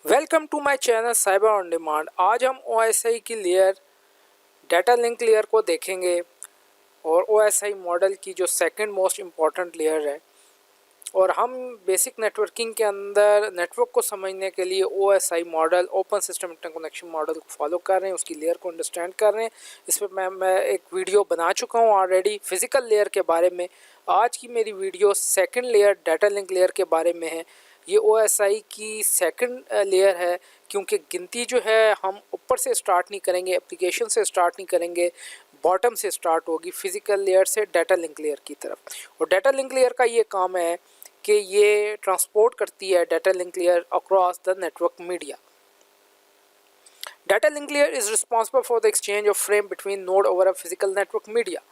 Welcome to my channel cyber on demand. आज हम OSI की लेयर डाटा लिंक लेयर को देखेंगे और OSI मॉडल की जो सेकंड मोस्ट इम्पॉर्टेंट लेयर है। और हम बेसिक नेटवर्किंग के अंदर नेटवर्क को समझने के लिए OSI model, open system interconnection model को फॉलो कर रहे हैं, उसकी लेयर को अंडरस्टैंड कर रहे हैं। इस पर मैं एक वीडियो बना चुका हूँ ऑलरेडी फिज़िकल लेयर के बारे में। आज की मेरी video second layer data link layer के बारे में है। ये OSI की सेकंड लेयर है, क्योंकि गिनती जो है हम ऊपर से स्टार्ट नहीं करेंगे, एप्लीकेशन से स्टार्ट नहीं करेंगे, बॉटम से स्टार्ट होगी फिज़िकल लेयर से डाटा लिंक लेयर की तरफ। और डाटा लिंक लेयर का ये काम है कि ये ट्रांसपोर्ट करती है data link layer across the network media. Data link layer is responsible for the exchange of frame between node over a physical network media.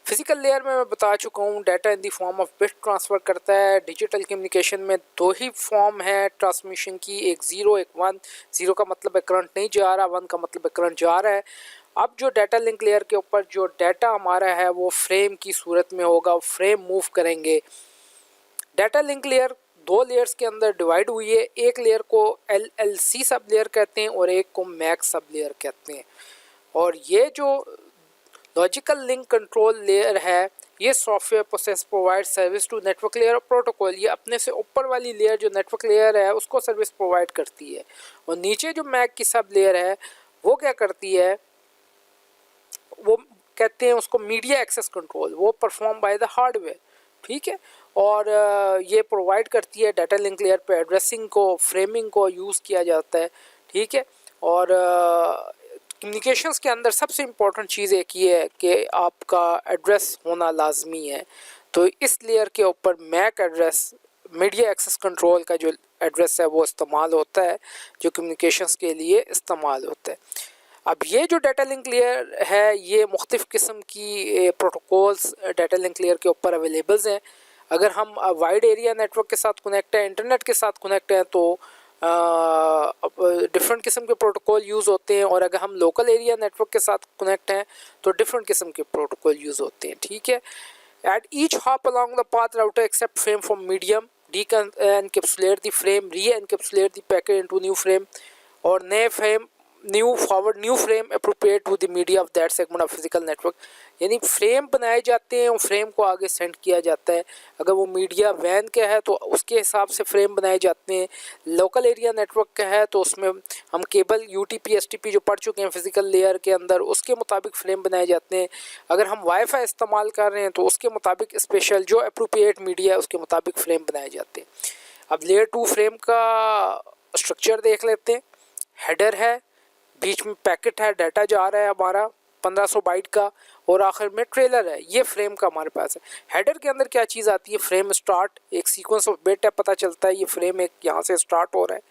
Physical layer में मैं बता चुका हूँ, data in the form of bit transfer करता है। Digital communication में दो ही form है ट्रांसमिशन की, एक ज़ीरो एक वन। ज़ीरो का मतलब है करंट नहीं जा रहा, वन का मतलब है करंट जा रहा है। अब जो डाटा लिंक लेयर के ऊपर जो डाटा हमारा है वो फ्रेम की सूरत में होगा, फ्रेम मूव करेंगे। डाटा लिंक लेयर दो लेयर्स के अंदर डिवाइड हुई है। एक लेयर को LLC सब लेयर कहते हैं और एक को मैक सब लेयर कहते हैं। और ये जो लॉजिकल लिंक कंट्रोल लेयर है, ये software process provide service to network layer protocol. ये अपने से ऊपर वाली लेयर जो नेटवर्क लेयर है उसको सर्विस प्रोवाइड करती है। और नीचे जो मैक की सब लेयर है वो क्या करती है, वो कहते हैं उसको मीडिया एक्सेस कंट्रोल, वो परफॉर्म बाय द हार्डवेयर। ठीक है। और ये प्रोवाइड करती है डाटा लिंक लेयर पे एड्रेसिंग को, फ्रेमिंग को यूज़ किया जाता है। ठीक है। और कम्युनिकेशंस के अंदर सबसे इम्पोर्टेंट चीज़ एक ये है कि आपका एड्रेस होना लाजमी है। तो इस लेयर के ऊपर MAC address, media access control का जो एड्रेस है वो इस्तेमाल होता है, जो कम्युनिकेशंस के लिए इस्तेमाल होता है। अब ये जो डाटा लिंक लेयर है, ये मुख्तलिफ़ किस्म की प्रोटोकॉल्स डाटा लिंक लेयर के ऊपर अवेलेबल्स हैं। अगर हम वाइड एरिया नेटवर्क के साथ कनेक्ट हैं, इंटरनेट के साथ कनेक्ट हैं, तो डिफरेंट किस्म के प्रोटोकॉल यूज़ होते हैं। और अगर हम लोकल एरिया नेटवर्क के साथ कनेक्ट हैं तो डिफरेंट किस्म के प्रोटोकॉल यूज़ होते हैं। ठीक है। At each hop along the path router accept frame from medium, encapsulate the frame, re-encapsulate the packet into new frame, और नए frame new frame appropriate to the media of that segment of physical network. यानी frame बनाए जाते हैं और frame को आगे send किया जाता है। अगर वो मीडिया वैन का है तो उसके हिसाब से फ्रेम बनाए जाते हैं। लोकल एरिया नेटवर्क का है तो उसमें हम केबल UTP STP जो पढ़ चुके हैं फिजिकल लेयर के अंदर, उसके मुताबिक फ्रेम बनाए जाते हैं। अगर हम वाईफाई इस्तेमाल कर रहे हैं तो उसके मुताबिक स्पेशल जो अप्रोप्रिएट मीडिया है उसके मुताबिक फ्रेम बनाए जाते हैं। अब लेयर 2 फ्रेम का स्ट्रक्चर देख लेते हैं। हेडर है, बीच में पैकेट है, डाटा जा रहा है हमारा 1500 बाइट का, और आखिर में ट्रेलर है। ये फ्रेम का हमारे पास है। हेडर के अंदर क्या चीज़ आती है, फ्रेम स्टार्ट, एक सीक्वेंस ऑफ बिट है, पता चलता है ये फ्रेम एक यहाँ से स्टार्ट हो रहा है।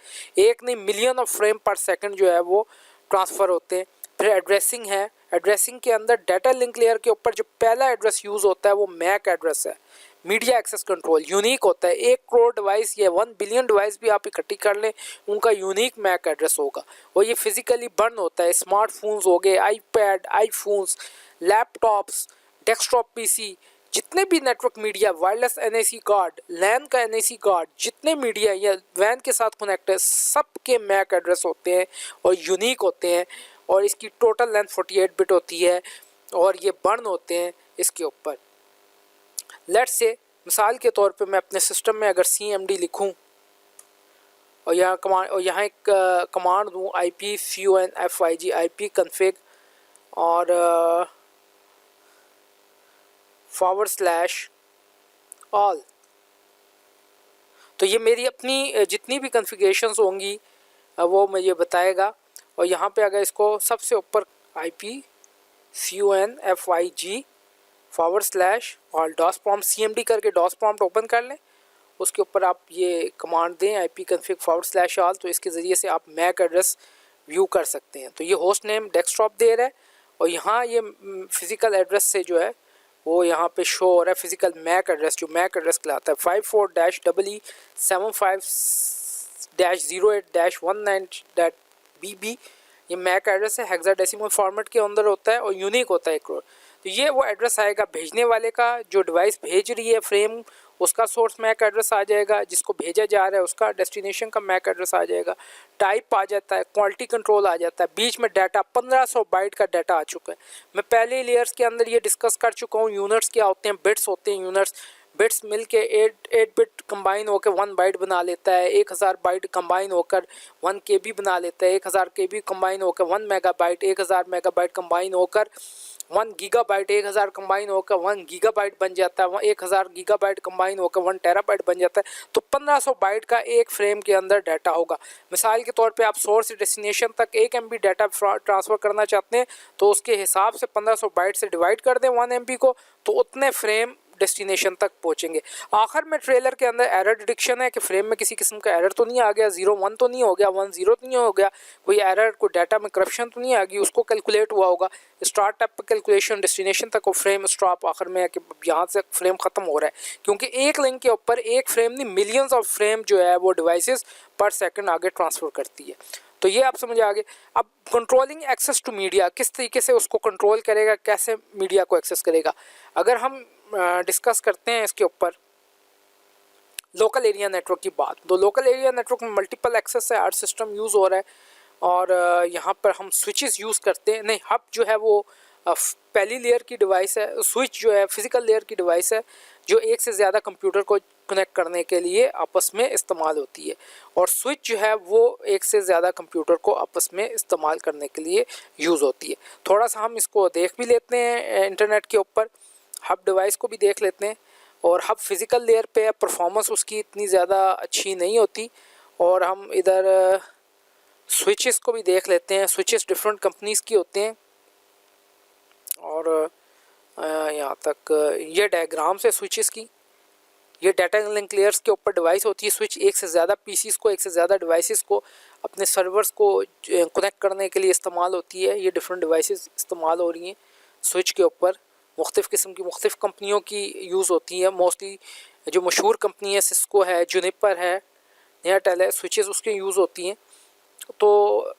एक नहीं, मिलियन ऑफ फ्रेम पर सेकंड जो है वो ट्रांसफ़र होते हैं। फिर एड्रेसिंग है। एड्रेसिंग के अंदर डाटा लिंक लेयर के ऊपर जो पहला एड्रेस यूज़ होता है वो मैक एड्रेस है। मीडिया एक्सेस कंट्रोल यूनिक होता है। 1 करोड़ डिवाइस या 1 बिलियन डिवाइस भी आप इकट्ठी कर लें, उनका यूनिक मैक एड्रेस होगा। और ये फिजिकली बर्न होता है। स्मार्टफोन्स हो गए, iPad, iPhones, laptops, desktop PC, जितने भी network media, wireless NIC card, LAN का NIC कार्ड, जितने मीडिया या वैन के साथ कनेक्ट है, सब के मैक एड्रेस होते हैं और यूनिक होते हैं। और इसकी टोटल लेंथ 48 बिट होती है और ये बर्न होते हैं इसके ऊपर। लेट्स से मिसाल के तौर पे मैं अपने सिस्टम में अगर CMD लिखूं और यहाँ एक कमांड दूँ IPCONFIG IP config और /all, तो ये मेरी अपनी जितनी भी कॉन्फ़िगरेशंस होंगी वो मुझे बताएगा। और यहाँ पे अगर इसको सबसे ऊपर IPCONFIG /all DOS prompt CMD करके डॉस प्रॉम्प्ट ओपन कर लें। उसके ऊपर आप ये कमांड दें IP config /all, तो इसके ज़रिए से आप मैक एड्रेस व्यू कर सकते हैं। तो ये होस्ट नेम डेस्कटॉप दे रहा है और यहाँ ये फिज़िकल एड्रेस से जो है वो यहाँ पे शो हो रहा है फिज़िकल मैक एड्रेस, जो मैक एड्रेस कहलाता है 54-EE75-08-19-BB। ये मैक एड्रेस है, हेक्साडेसिमल फॉर्मेट के अंदर होता है और यूनिक होता है 1 करोड़। तो ये वो एड्रेस आएगा भेजने वाले का, जो डिवाइस भेज रही है फ्रेम उसका सोर्स मैक एड्रेस आ जाएगा, जिसको भेजा जा रहा है उसका डेस्टिनेशन का मैक एड्रेस आ जाएगा, टाइप आ जाता है, क्वालिटी कंट्रोल आ जाता है, बीच में डाटा 1500 बाइट का डाटा आ चुका है। मैं पहले लेयर्स के अंदर ये डिस्कस कर चुका हूँ, यूनिट्स क्या होते हैं, बिट्स होते हैं, यूनिट्स बिट्स मिलके 8 बिट कंबाइन होकर 1 बाइट बना लेता है, 1000 बाइट कंबाइन होकर 1 KB बना लेता है, 1000 KB कंबाइन होकर 1 मेगाबाइट, 1000 मेगाबाइट कंबाइन होकर 1 गीगाबाइट, 1000 कंबाइन होकर 1 गीगाबाइट बन जाता है, 1000 गीगाबाइट कंबाइन होकर 1 टेराबाइट बन जाता है। तो 1500 बाइट का एक फ्रेम के अंदर डाटा होगा। मिसाल के तौर पे आप सोर्स से डेस्टिनेशन तक 1 MB डाटा ट्रांसफ़र करना चाहते हैं, तो उसके हिसाब से 1500 बाइट से डिवाइड कर दें 1 MB को, तो उतने फ्रेम डेस्टिनेशन तक पहुंचेंगे। आखिर में ट्रेलर के अंदर एरर डिटेक्शन है कि फ्रेम में किसी किस्म का एरर तो नहीं आ गया, 0-1 तो नहीं हो गया, 1-0 तो नहीं हो गया, कोई एरर, कोई डाटा में करप्शन तो नहीं आ गई, उसको कैलकुलेट हुआ होगा। स्टार्ट टैप पर कैलकुलेशन, डेस्टिनेशन तक वो फ्रेम स्टॉप आखिर में है कि यहाँ से फ्रेम ख़त्म हो रहा है, क्योंकि एक लिंक के ऊपर एक फ्रेम नहीं, मिलियंस ऑफ फ्रेम जो है वो डिवाइसेस पर सेकंड आगे ट्रांसफ़र करती है। तो ये आप समझ आगे। अब कंट्रोलिंग एक्सेस टू मीडिया, किस तरीके से उसको कंट्रोल करेगा, कैसे मीडिया को एक्सेस करेगा। अगर हम डिस्कस करते हैं इसके ऊपर लोकल एरिया नेटवर्क की बात, तो लोकल एरिया नेटवर्क में मल्टीपल एक्सेस है, 8 सिस्टम यूज़ हो रहा है, और यहाँ पर हम स्विचेस यूज़ करते हैं, नहीं हब जो है वो पहली लेयर की डिवाइस है, स्विच जो है फिज़िकल लेयर की डिवाइस है, जो एक से ज़्यादा कंप्यूटर को कनेक्ट करने के लिए आपस में इस्तेमाल होती है, और स्विच जो है वो एक से ज़्यादा कंप्यूटर को आपस में इस्तेमाल करने के लिए यूज़ होती है। थोड़ा सा हम इसको देख भी लेते हैं इंटरनेट के ऊपर, हब डिवाइस को भी देख लेते हैं, और हब फिज़िकल लेयर पे परफॉर्मेंस उसकी इतनी ज़्यादा अच्छी नहीं होती। और हम इधर स्विचेस को भी देख लेते हैं, स्विचेस डिफरेंट कंपनीज़ की होते हैं, और यहाँ तक ये डायग्राम से स्विचेस की, ये डाटा लिंक लेयर्स के ऊपर डिवाइस होती है। स्विच एक से ज़्यादा पीसीस को, एक से ज़्यादा डिवाइसेस को अपने सर्वर्स को कनेक्ट करने के लिए इस्तेमाल होती है। ये डिफरेंट डिवाइसेस इस्तेमाल हो रही हैं स्विच के ऊपर, मुख्तलिफ़ किस्म की मुख्तलिफ़ कंपनियों की यूज़ होती है। मोस्टली जो मशहूर कंपनी है सिस्को है, जुनिपर है, एयरटेल है, स्विचेस उसके यूज़ होती हैं। तो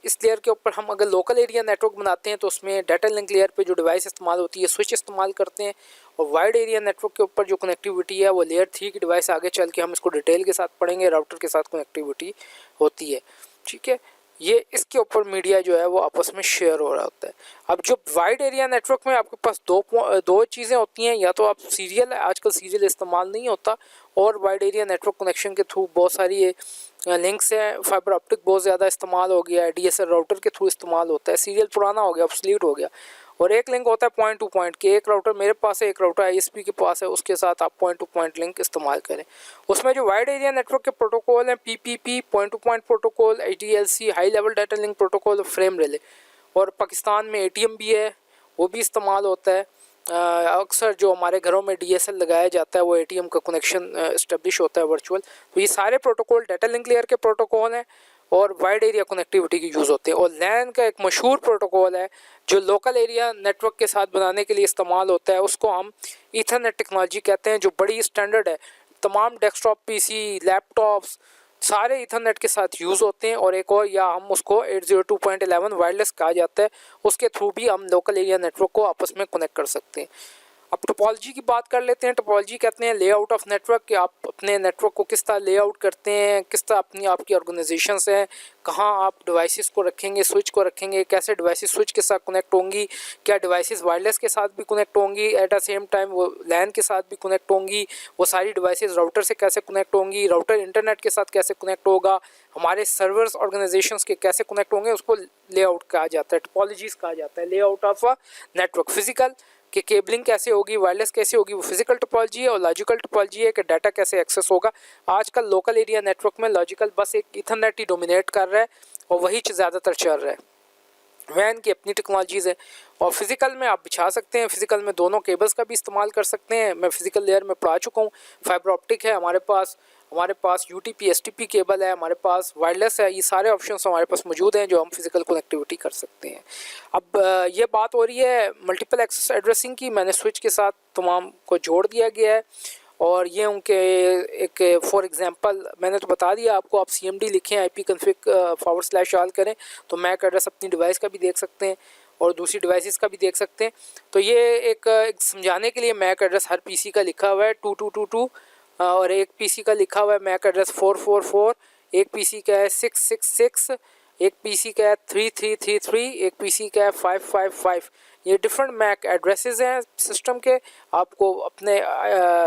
इस लेयर के ऊपर हम अगर लोकल एरिया नेटवर्क बनाते हैं तो उसमें डाटा लिंक लेयर पे जो डिवाइस इस्तेमाल होती है स्विच इस्तेमाल करते हैं, और वाइड एरिया नेटवर्क के ऊपर जो कनेक्टिविटी है वो लेयर 3 की डिवाइस आगे चल के हम इसको डिटेल के साथ पढ़ेंगे, राउटर के साथ कनेक्टिविटी होती है। ठीक है, ये इसके ऊपर मीडिया जो है वो आपस में शेयर हो रहा होता है। अब जो वाइड एरिया नेटवर्क में आपके पास दो चीज़ें होती हैं, या तो आप सीरियल, आजकल सीरियल इस्तेमाल नहीं होता, और वाइड एरिया नेटवर्क कनेक्शन के थ्रू बहुत सारी लिंक्स हैं, फाइबर ऑप्टिक बहुत ज़्यादा इस्तेमाल हो गया है, DSL राउटर के थ्रू इस्तेमाल होता है, सीरियल पुराना हो गया, ऑब्सोलीट हो गया। और एक लिंक होता है पॉइंट टू पॉइंट के, एक राउटर मेरे पास है, एक राउटर ISP के पास है, उसके साथ आप पॉइंट टू पॉइंट लिंक इस्तेमाल करें। उसमें जो वाइड एरिया नेटवर्क के प्रोटोकॉल हैं, PPP point two point protocol, HDLC high level data link protocol, frame relay, और पाकिस्तान में ATM भी है, वो भी इस्तेमाल होता है। अक्सर जो हमारे घरों में DSL लगाया जाता है वो ATM का कनेक्शन इस्टेब्लिश होता है वर्चुअल। तो ये सारे प्रोटोकॉल डाटा लिंक लेयर के प्रोटोकॉल हैं और वाइड एरिया कनेक्टिविटी की यूज़ होते हैं। और LAN का एक मशहूर प्रोटोकॉल है जो लोकल एरिया नेटवर्क के साथ बनाने के लिए इस्तेमाल होता है, उसको हम ईथरनेट टेक्नोलॉजी कहते हैं, जो बड़ी स्टैंडर्ड है, तमाम डेस्कटॉप PC लैपटॉप्स सारे ईथरनेट के साथ यूज़ होते हैं। और एक और, या हम उसको 802.11 वायरलेस कहा जाता है, उसके थ्रू भी हम लोकल एरिया नेटवर्क को आपस में कनेक्ट कर सकते हैं। अब टोपोलॉजी की बात कर लेते हैं। टोपोलॉजी कहते हैं लेआउट ऑफ नेटवर्क, कि आप अपने नेटवर्क को किस तरह लेआउट करते हैं, किस तरह अपनी आपकी ऑर्गेनाइजेशंस हैं, कहाँ आप डिवाइसेस को रखेंगे, स्विच को रखेंगे, कैसे डिवाइसेस स्विच के साथ कनेक्ट होंगी, क्या डिवाइसेस वायरलेस के साथ भी कनेक्ट होंगी, एट द सेम टाइम वो LAN के साथ भी कनेक्ट होंगी, वो सारी डिवाइसेस राउटर से कैसे कनेक्ट होंगी, राउटर इंटरनेट के साथ कैसे कनेक्ट होगा, हमारे सर्वर्स ऑर्गेनाइजेशंस के कैसे कनेक्ट होंगे, उसको लेआउट कहा जाता है, टोपोलॉजीज़ कहा जाता है। Layout of a network, physical कि केबलिंग कैसे होगी, वायरलेस कैसे होगी, वो फिजिकल टोपोलॉजी है। और लॉजिकल टोपोलॉजी है कि डाटा कैसे एक्सेस होगा। आजकल लोकल एरिया नेटवर्क में लॉजिकल बस एक ईथरनेट ही डोमिनेट कर रहा है और वही ज़्यादातर चल रहा है। वैन की अपनी टेक्नोलॉजीज़ है। और फिज़िकल में आप बिछा सकते हैं, फिज़िकल में दोनों केबल्स का भी इस्तेमाल कर सकते हैं। मैं फिज़िकल लेयर में पढ़ा चुका हूँ। फाइबर ऑप्टिक है हमारे पास UTP STP केबल है, हमारे पास वायरलेस है, ये सारे ऑप्शंस हमारे पास मौजूद हैं जो हम फिज़िकल कनेक्टिविटी कर सकते हैं। अब ये बात हो रही है मल्टीपल एक्सेस एड्रेसिंग की। मैंने स्विच के साथ तमाम को जोड़ दिया गया है, और ये उनके एक फॉर एग्जांपल मैंने तो बता दिया आपको, आप CMD लिखें, IP config/all करें तो मैक एड्रेस अपनी डिवाइस का भी देख सकते हैं और दूसरी डिवाइसेस का भी देख सकते हैं। तो ये एक समझाने के लिए मैक एड्रेस हर PC का लिखा हुआ है 2222 और एक पीसी का लिखा हुआ है मैक एड्रेस 444, एक पीसी का है 666, एक पीसी का है 3333, एक पीसी का है 555। ये डिफरेंट मैक एड्रेसेस हैं सिस्टम के। आपको अपने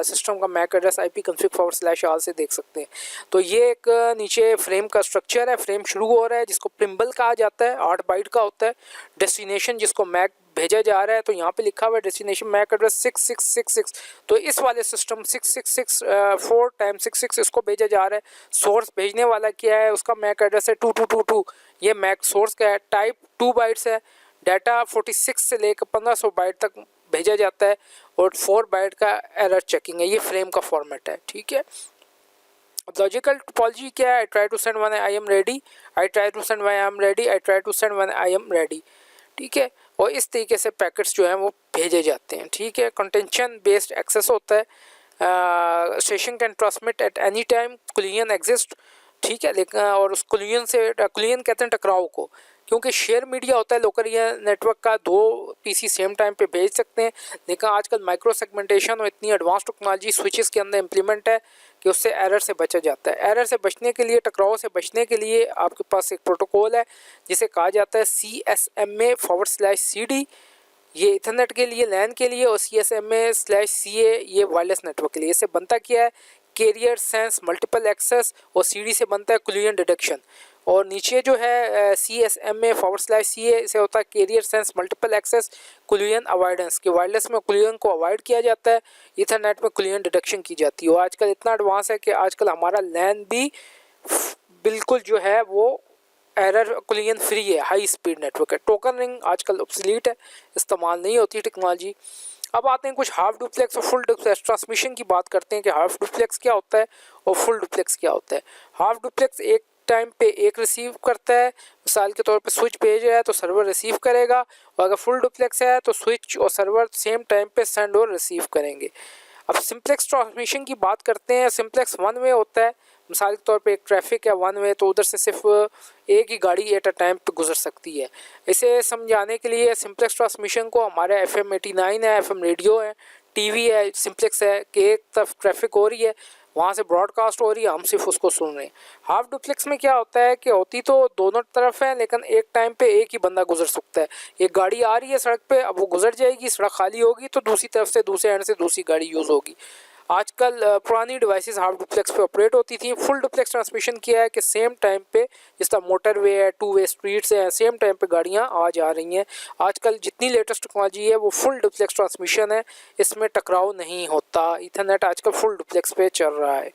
सिस्टम का मैक एड्रेस IP_config/all से देख सकते हैं। तो ये एक नीचे फ्रेम का स्ट्रक्चर है, फ्रेम शुरू हो रहा है जिसको प्रिम्बल कहा जाता है, 8 बाइट का होता है। डेस्टिनेशन जिसको मैक भेजा जा रहा है, तो यहाँ पे लिखा हुआ है डेस्टिनेशन मैक एड्रेस 6666। तो इस वाले सिस्टम 6664 टाइम 66 इसको भेजा जा रहा है। सोर्स भेजने वाला क्या है, उसका मैक एड्रेस है 2222। ये मैक सोर्स का है, टाइप 2 बाइट्स है। डाटा 46 से लेकर 1500 बाइट तक भेजा जाता है और 4 बाइट का एरर चेकिंग है। ये फ्रेम का फॉर्मेट है, ठीक है। लॉजिकल टोपोलॉजी क्या है, I try to send when I am ready, I try to send when I am ready, I try to send when I am ready, ठीक है। और इस तरीके से पैकेट्स जो हैं वो भेजे जाते हैं, ठीक है। कंटेंशन बेस्ड एक्सेस होता है। Station can transmit at any time, collision exist, ठीक है। लेकिन और उस कोलिजन से, कोलिजन कहते हैं टकराव को, क्योंकि शेयर मीडिया होता है लोकल एरिया नेटवर्क का, 2 पीसी सेम टाइम पे भेज सकते हैं। लेकिन आजकल माइक्रो सेगमेंटेशन और इतनी एडवांस टेक्नोलॉजी स्विचेस के अंदर इम्प्लीमेंट है कि उससे एरर से बचा जाता है। एरर से बचने के लिए, टकराव से बचने के लिए आपके पास एक प्रोटोकॉल है जिसे कहा जाता है CSMA/CD। ये इथरनेट के लिए, लैन के लिए, और CSMA/CA ये वायरलेस नेटवर्क के लिए। इससे बनता क्या है, कैरियर सेंस मल्टीपल एक्सेस, और CD से बनता है कोलिजन डिटेक्शन। और नीचे जो है CSMA/CA से होता है carrier sense multiple access collision avoidance, कि वायरलेस में कोलिजन को अवॉइड किया जाता है, इथरनेट में कोलिजन डिटेक्शन की जाती है। और आजकल इतना एडवांस है कि आजकल हमारा लैन भी बिल्कुल जो है वो एरर कोलिजन फ्री है, हाई स्पीड नेटवर्क है। टोकन रिंग आजकल ऑब्सोलीट है, इस्तेमाल नहीं होती टेक्नोलॉजी। अब आते हैं कुछ हाफ डुप्लेक्स और फुल डुप्लेक्स ट्रांसमिशन की बात करते हैं कि हाफ डुप्लेक्स क्या होता है और फुल डुप्लेक्स क्या होता है। हाफ डुप्लेक्स एक टाइम पे एक रिसीव करता है, मिसाल के तौर पे स्विच भेज रहा है तो सर्वर रिसीव करेगा, और अगर फुल डुप्लेक्स है तो स्विच और सर्वर सेम टाइम पे सेंड और रिसीव करेंगे। अब सिंप्लेक्स ट्रांसमिशन की बात करते हैं। सिंप्लेक्स 1 वे होता है, मिसाल के तौर पे एक ट्रैफिक है 1 वे, तो उधर से सिर्फ एक ही गाड़ी एट अ टाइम पे गुजर सकती है। इसे समझाने के लिए सिंप्लेक्स ट्रांसमिशन को हमारे FM 89 है, FM रेडियो है, TV है, सिंप्लेक्स है कि एक तरफ ट्रैफिक हो रही है, वहाँ से ब्रॉडकास्ट हो रही है, हम सिर्फ उसको सुन रहे हैं। हाफ डुप्लेक्स में क्या होता है कि होती तो दोनों तरफ है, लेकिन एक टाइम पे एक ही बंदा गुजर सकता है। एक गाड़ी आ रही है सड़क पे, अब वो गुजर जाएगी, सड़क खाली होगी तो दूसरी तरफ से, दूसरे एंड से दूसरी गाड़ी यूज़ होगी। आजकल पुरानी डिवाइसेस हाफ डुप्लेक्स पे ऑपरेट होती थी। फुल डुप्लेक्स ट्रांसमिशन किया है कि सेम टाइम पे, जिस तरह मोटर वे है, 2 वे स्ट्रीट्स हैं, सेम टाइम पे गाड़ियाँ आ जा रही हैं। आजकल जितनी लेटेस्ट टेक्नोलॉजी है वो फुल डुप्लेक्स ट्रांसमिशन है, इसमें टकराव नहीं होता। इथरनेट आजकल फुल डुप्लेक्स पे चल रहा है।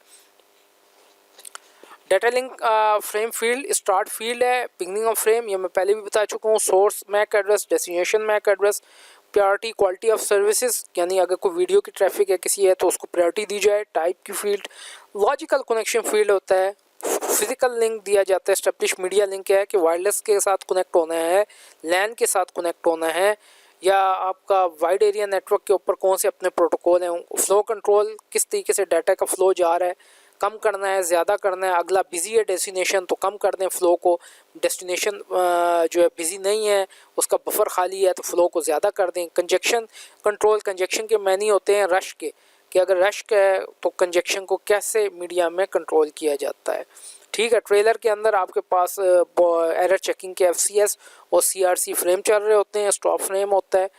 Data link frame field start field है, बिगनिंग ऑफ फ्रेम, ये मैं पहले भी बता चुका हूँ। Source MAC address, destination MAC address, priority quality of services, यानी अगर कोई वीडियो की ट्रैफिक है किसी है तो उसको प्रायोरिटी दी जाए। टाइप की फील्ड, लॉजिकल कनेक्शन फील्ड होता है। फिजिकल लिंक दिया जाता है, एस्टेब्लिश मीडिया लिंक है कि वायरलेस के साथ कनेक्ट होना है, लैन के साथ कनेक्ट होना है, या आपका वाइड एरिया नेटवर्क के ऊपर कौन से अपने प्रोटोकॉल हैं। फ्लो कंट्रोल, किस तरीके से डाटा का फ्लो जा रहा है, कम करना है, ज़्यादा करना है। अगला बिजी है डेस्टिनेशन तो कम कर दें फ्लो को, डेस्टिनेशन जो है बिजी नहीं है, उसका बफर खाली है तो फ्लो को ज़्यादा कर दें। कंजेक्शन कंट्रोल, कंजेक्शन के मैनी होते हैं रश के, कि अगर रश है तो कंजेक्शन को कैसे मीडिया में कंट्रोल किया जाता है, ठीक है। ट्रेलर के अंदर आपके पास एरर चेकिंग के FCS और CRC फ्रेम चल रहे होते हैं, स्टॉप फ्रेम होता है।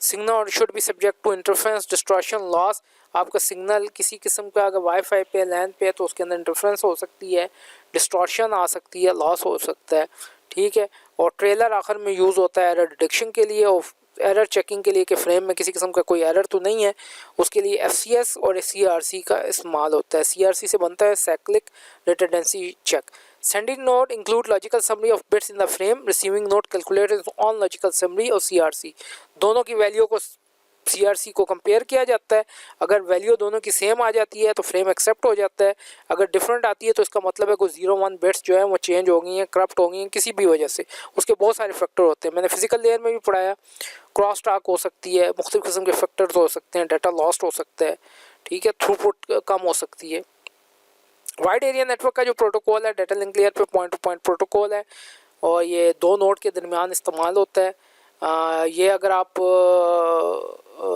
Signal should be subject to interference, distraction, loss. आपका सिग्नल किसी किस्म का अगर वाईफाई पे, लैन पे है तो उसके अंदर इंटरफेरेंस हो सकती है, डिस्टॉर्शन आ सकती है, लॉस हो सकता है, ठीक है। और ट्रेलर आखिर में यूज़ होता है एरर डिटेक्शन के लिए और एरर चेकिंग के लिए कि फ्रेम में किसी किस्म का कोई एरर तो नहीं है। उसके लिए FCS और CRC का इस्तेमाल होता है। CRC से बनता है cyclic redundancy check. Sending node include logical summary of bits in the frame, receiving node calculated on logical summary और CRC। दोनों की वैल्यू को CRC को कंपेयर किया जाता है। अगर वैल्यू दोनों की सेम आ जाती है तो फ्रेम एक्सेप्ट हो जाता है। अगर डिफरेंट आती है तो इसका मतलब है कोई 0-1 बिट्स जो है वो चेंज हो गई हैं, करप्ट हो गई हैं किसी भी वजह से। उसके बहुत सारे फैक्टर होते हैं, मैंने फिजिकल लेयर में भी पढ़ाया। क्रॉस टॉक हो सकती है, मुख्तलिफ किस्म के फैक्टर्स हो सकते हैं, डाटा लॉस्ट हो सकता है, ठीक है, थ्रूपुट कम हो सकती है। वाइड एरिया नेटवर्क का जो प्रोटोकॉल है डाटा लिंक लेयर पे पॉइंट टू पॉइंट प्रोटोकॉल है और ये 2 नोड के दरमियान इस्तेमाल होता है। ये अगर आप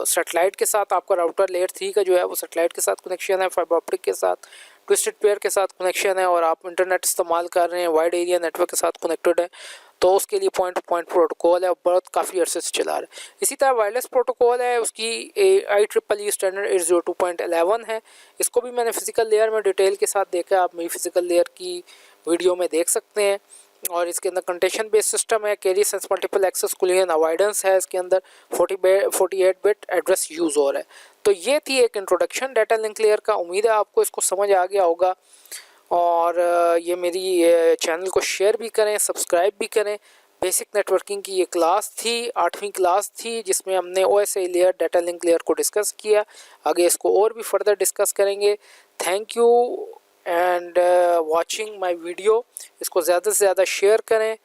सेटेलाइट के साथ, आपका राउटर लेयर 3 का जो है वो सेटेलाइट के साथ कनेक्शन है, फाइबर ऑप्टिक के साथ, ट्विस्टेड पेयर के साथ कनेक्शन है, और आप इंटरनेट इस्तेमाल कर रहे हैं, वाइड एरिया नेटवर्क के साथ कनेक्टेड है, तो उसके लिए पॉइंट टू पॉइंट प्रोटोकॉल है और बहुत काफ़ी अरसे से चला रहा है। इसी तरह वायरलेस प्रोटोकॉल है, उसकी IEEE स्टैंडर्ड 802.11 है। इसको भी मैंने फिजिकल लेयर में डिटेल के साथ देखा, आप मेरी फिजिकल लेयर की वीडियो में देख सकते हैं। और इसके अंदर कंटेंशन बेस्ड सिस्टम है, carry sense multiple access collision avoidance है, इसके अंदर 48 बिट एड्रेस यूज़ हो रहा है। तो ये थी एक इंट्रोडक्शन डाटा लिंक लेयर का। उम्मीद है आपको इसको समझ आ गया होगा, और ये मेरी चैनल को शेयर भी करें, सब्सक्राइब भी करें। बेसिक नेटवर्किंग की ये क्लास थी, 8वीं क्लास थी, जिसमें हमने OSI layer, data link layer को डिस्कस किया। आगे इसको और भी फर्दर डिस्कस करेंगे। Thank you and watching my video. इसको ज़्यादा से ज़्यादा शेयर करें।